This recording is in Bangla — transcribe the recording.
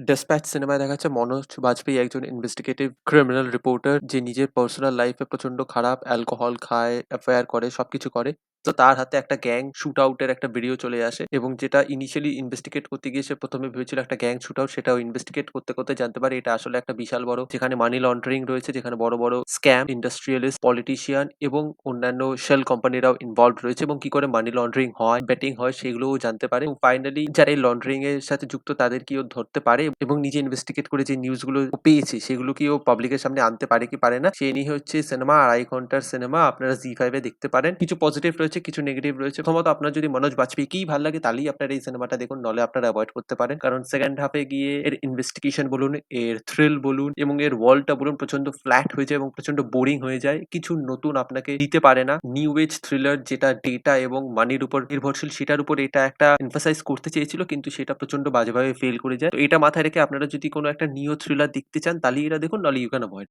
'ডেসপ্যাচ' সিনেমায় দেখাচ্ছে মনোজ বাজপেয়ী একজন ইনভেস্টিগেটিভ ক্রিমিনাল রিপোর্টার যে নিজের পার্সোনাল লাইফে প্রচন্ড খারাপ অ্যালকোহল খায়, অ্যাফেয়ার করে, সবকিছু করে। তো তার হাতে একটা গ্যাং শুট আউট এর একটা ভিডিও চলে আসে এবং যেটা ইনিশিয়ালি ইনভেস্টিগেট করতে গিয়ে সে ১ম এ ভেবেছিল একটা গ্যাং শুট আউট, সেটাও ইনভেস্টিগেট করতে, করতে জানতে পারে এটা আসলে একটা বিশাল বড় যেখানে মানি লন্ডারিং রয়েছে, যেখানে বড়, বড় স্ক্যাম, ইন্ডাস্ট্রিয়ালিস্ট, পলিটিশিয়ান এবং অন্যান্য শেল কোম্পানিরাও ইনভলভড রয়েছে এবং কি করে মানি লন্ডারিং হয়, বেটিং হয় সেগুলোও জানতে পারে এবং ফাইনালি যারা এই লন্ডারিং এর সাথে যুক্ত তাদেরকেও ধরতে পারে এবং নিজে ইনভেস্টিগেট করে যে নিউজ গুলো ও পেয়েছে সেগুলোকেও পাবলিক এর সামনে আনতে পারে কি পারে না সে নিয়ে হচ্ছে সিনেমা। ২.৫ ঘন্টার সিনেমা আপনারা জি5 এ দেখতে পারেন। কিছু পজিটিভ রয়েছে, কিছু নেগেটিভ রয়েছে। প্রথমত আপনার যদি মনোজ বাজপেয়ীকেই ভাল লাগে তাহলেই আপনারা এই সিনেমাটা দেখুন, নলে আপনারা এভয়েড করতে পারেন। কারণ সেকেন্ড হাফ এ গিয়ে এর ইনভেস্টিগেশন বলুন, এর থ্রিল বলুন এবং এর ওয়ার্লড টা বলুন প্রচন্ড ফ্ল্যাট হয়ে যায় এবং প্রচন্ড বোরিং হয়ে যায়। কিছু নতুন আপনাকে দিতে পারে না। নিউ এজ থ্রিলার যেটা ডেটা এবং মানির উপর নির্ভরশীল সেটার উপর এটা একটা এমফাসাইজ করতে চেয়েছিল কিন্তু সেটা প্রচন্ড বাজেভাবে ফেল করে যায়। তো এটা মাথায় রেখে আপনারা যদি কোন একটা নিও থ্রিলার দেখতে চান তাহলেই এটা দেখুন, নলে ইউ ক্যান এভয়েড।